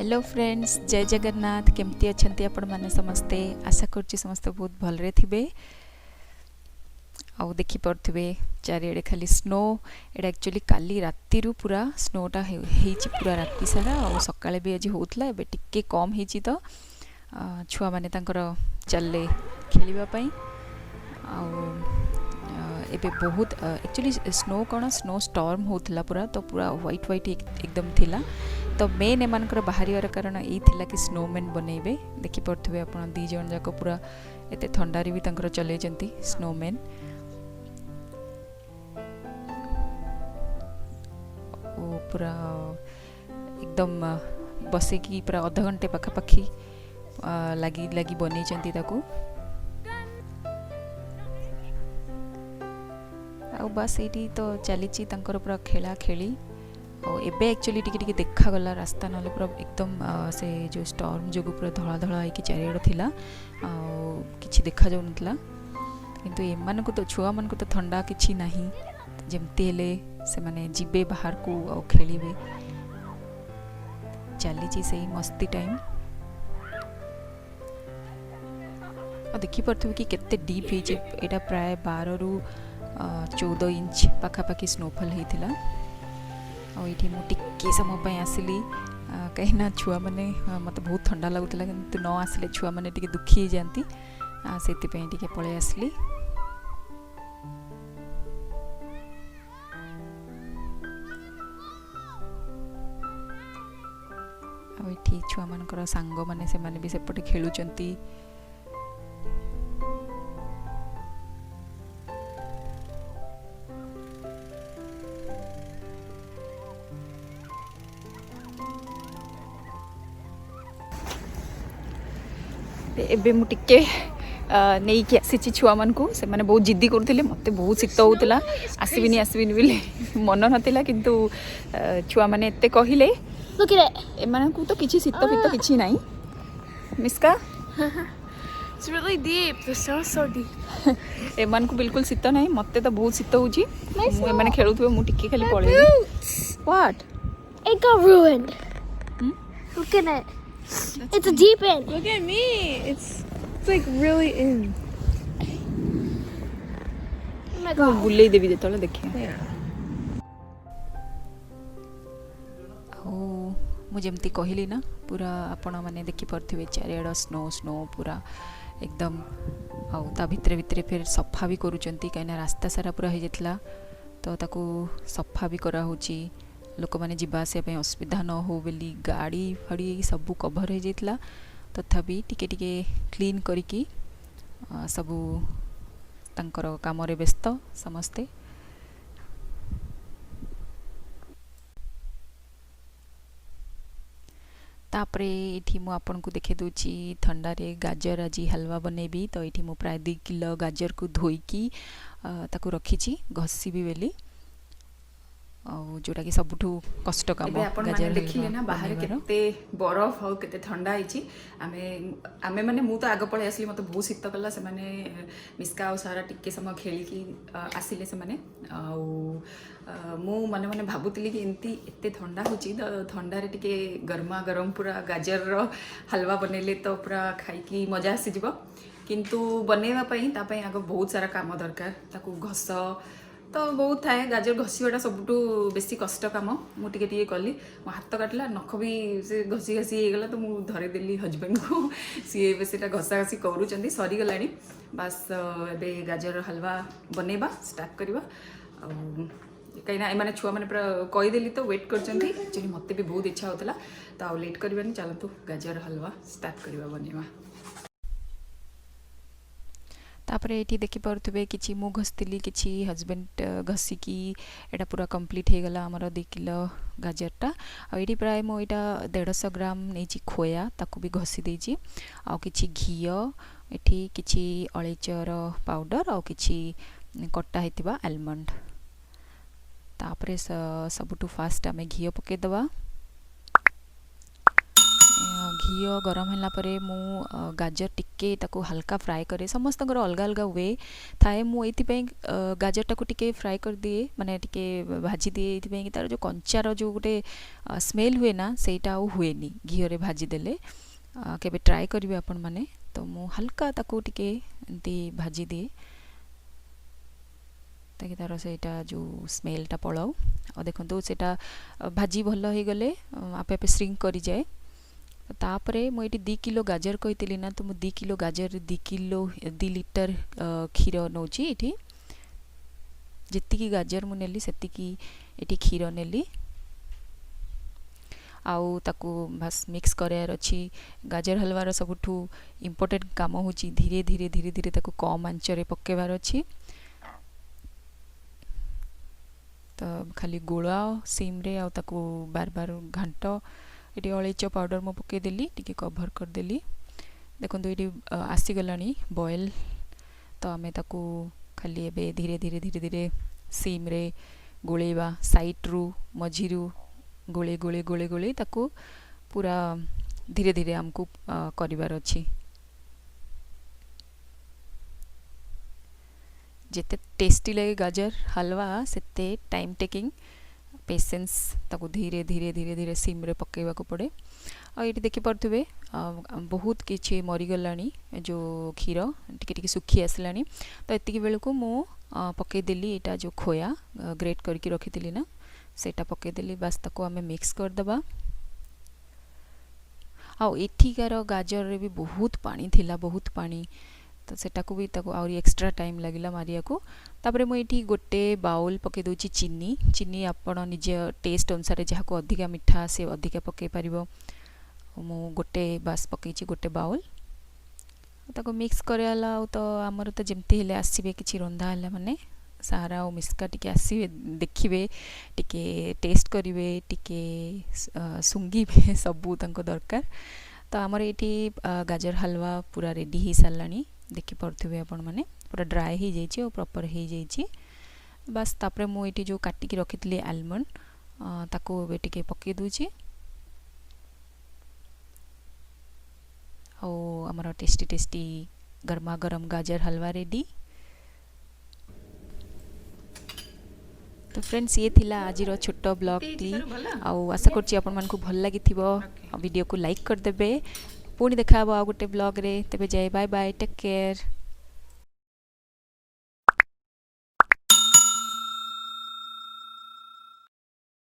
Hello friends, जय जगन्नाथ। केमती अच्छे आपण मैंने समस्ते? आशा करुच्ची समस्ते बहुत भलरे थे। आउ देखी पारे चारिड़े खाली स्नो। एटा एक्चुअली काली राति पूरा स्नोटा पूरा राति सारा और सकाळे भी आज होता है। टिके कम हो तो छुआ मैंने चलले खेलवाई। एबे बहुत एक्चुअली स्नो कौन स्नो स्टॉर्म होता पूरा, तो पूरा व्हाइट व्हाइट एकदम थिला। तो मेन एम बाहर कारण यही थिला कि स्नोमैन बनइबे। देखिपे आप दी जन जाक पूरा एत थंडारे भी चल स्नोमैन। पूरा एकदम बसैकी पूरा अध घंटे पखापाखि लगी लगी बनई ताकू। बस ये तो चली पूरा खेला खेली। और एबे एक्चुअली टिके देखागला रास्ता, ना पूरा एकदम से जो स्टॉर्म जो पूरा धला धला होगी चारिआड थिला कि देखा जाऊ नथला। किंतु एमान को तो छुआ मान को तो ठंडा किछि नाही, जेमती हेले से माने जिबे बाहर को और खेलिबे। चली से मस्ती टाइम। और देखी पार्थ्य कि केते डीप है। एटा प्राय 12 रु 14 इंच पाखापाखि स्नोफॉल होता। और ये मुझे समय आसली कहीं छुआ मैंने मत बहुत ठंडा लगुला, कि न आसिले छुआ मैंने दुखी जाती से पलि आसली। ये छुआ मान सांग मैंने से भी सेपटे खेलुचंती। एबे मु टिके नहीं कि आसी छुआ मान को से माने बहुत जिद्दी करथिले। मते बहुत शीत होउतला, आसीबिनी आसीबिनी बोले मन नथिला। किंतु छुआ माने एते कहिले ए माने को तो किछि शीत फित किछि नाही। Miska It's really deep. The snow's so deep. ए मान को बिल्कुल शीत नाही, मते तो बहुत शीत होउची। ए माने खेलुथबे मु टिके खाली पळे। What? It got ruined. Look at it. It's a deep end. Look at me. It's like really in. Oh my god. बुले देवी जेतले देखिए। Yeah. मुझे कहली ना पूरा आपण मैंने देखी पारे चारिआड स्नो स्नो पूरा एकदम। आ भितर भितर फिर सफा भी करूँच कहीं रास्ता सारा पूरा हो जाता, तो ताकू सफा भी करा होची। लोक मैंने जावासवाई असुविधा न हो बोली गाड़ी फाड़ी सबू कभर हो जाता। तथापि टिके टिके क्लीन करिकी सबू तांकर काम रे व्यस्त समस्ते। तापरे ये मु आपन को देखे दूची ठंडारे गाजर आज हलवा बनैबी। तो ये मु प्राय 2 किलो गाजर को धोईकी ताकू रखी घसीबी बेली। जोटा कि सबुठू कष्ट काम। गाजर देखिले ना बाहर केते बरफ और केते ठंडा होइची। आमे माने मु तो आग पळे आसली, मते बहुत शीत कला। से माने मिस्का और सारा टिके समय खेलिकी आसिले से माने। मु माने माने भाबुतली कि एंती एते ठंडा होची, तो ठंडारे टिके गरमा गरम पूरा गाजर रो हलवा बनैले तो पूरा खाइकी मजा आसी जिवो। किंतु बनैबा पई ता पई आग बहुत सारा काम दरकार। ताकू घस तो बहुत थाए। गाजर घसीटा सबुठू बेसी कष्ट कम। मुझे कली मो हाथ काटला, नख भी से घसी घसी होगला। तो मुझे धरेदेली हजबैंड को, सी बेटा घसा घसी करूँ सरीगला। बास एबे गाजर हलवा बनैबा स्टार्ट करवा। कहीं एम छुआ मैंने पूरा कहीदेली तो वेट कर। मत भी बहुत इच्छा होता, तो आउ लेट करवानी, चलतु गाजर हलवा स्टार्ट करवा बनैबा। तापर ये देखी पारे कि मु घसती कि हजबैंड घसिकी एटा पूरा कंप्लीट हो गला आमर 2 किलो गाजरटा। आईटी प्राय मो यहाँ 150 ग्राम नहीं खोया ताकू भी घसी देची। आ कि घी एठी किछि अलैचर पाउडर आ कि कटा होता आलमंड। तापरे सबुठू फास्ट आमे घी पकईदवा। घी गरम होला परे मु गाजर टिके ताको हल्का फ्राए करे समस्त अलग अलग वे थाए मु एथि गाजर टाको टिके फ्राए कर दिए माने टिके भाजी दिए एथि तार जो कंचार जो गोटे स्मेल हुए ना सेटा हुए नी घी रे भाजी देले केबे ट्राई करिवे आपण माने तो मु हल्का ताको टिके एंती भाजी दिए ताकि तार सेटा जो स्मेलटा पड़ाऊ और देखो सेटा भाजी भल हो गले आपे आपे श्रिंक करी जाए तापरे मु एटी 2 किलो गाजर कहितली ना तो मु 2 किलो गाजर 2 लीटर क्षीर नौची एठी जेतिकी गाजर मु नेली सेतिकी एटी क्षीर नेली आउ ताकू बस मिक्स करार अच्छी गाजर हलवार सबुठू इम्पोर्टेंट काम होची धीरे धीरे धीरे धीरे ताकू कम आंचरे पकेबार अच्छी तो खाली गोलाओ सीम रे आ ताकू बार बार घांट ये अलैच पाउडर मु पके देली टिके कवर कर देली देखो ये आसी गलानी बॉयल तो आमे ताकू खाली एबे धीरे धीरे धीरे धीरे सीम रे गोलेबा साइड रु मझिरु गोले गोले गोले गोले ताकू पूरा धीरे धीरे हमको करिवार अछि जेते टेस्टी लगे गाजर हलवा सेते टाइम टेकिंग पेशेंस ताकू धीरे धीरे धीरे धीरे सिम रे पकेबा को पड़े आ ये देखि परथुबे बहुत किछि मरी गलानी जो क्षीर टिके टिके सुखी आसलानी तो एतिकी बेल को मु पके देली एटा जो खोया ग्रेट करके रखितली ना सेटा पके देली बस ताको हमें मिक्स कर दबा आ एठिकार गाजर रे भी बहुत पानी थिला बहुत पानी तो सेटा को भी ताको और एक्स्ट्रा टाइम लगिला मारिया को तापरे मु एठी गोटे बाउल पके दोची चीनी चीनी आपण निज टेस्ट अनुसार जहा को अधिका मिठा से अधिका पके परिबो मु गोटे बास पकेची गोटे बाउल ताको मिक्स करला तो हमर तो जेमती हेले आसीबे किछि रंधा हला माने सारा और मिस्का टिके आसीबे देखिबे टिके टेस्ट करिवे टिके सुंगीबे सबु तंको दरकार तो हमर एठी गाजर हलवा पूरा रेडी ही सालानी देखि परथुबे आपण माने पूरा ड्राई ही जाइछि और प्रॉपर ही जाइछि बस तापरे मु एठी जो काटी की रखितली आलमंड ताको बे टिके पके दोछि ओ हमर टेस्टी टेस्टी गरमा गरम गाजर हलवा रेडी तो फ्रेंड्स ये थिला आज रो छोटो ब्लॉग टी आउ आशा करछि आपन मन को भल लागि थिबो वीडियो को लाइक कर देबे पुणी देखा आ गोटे ब्लॉग रे तबे जाय बाय बाय टेक केयर।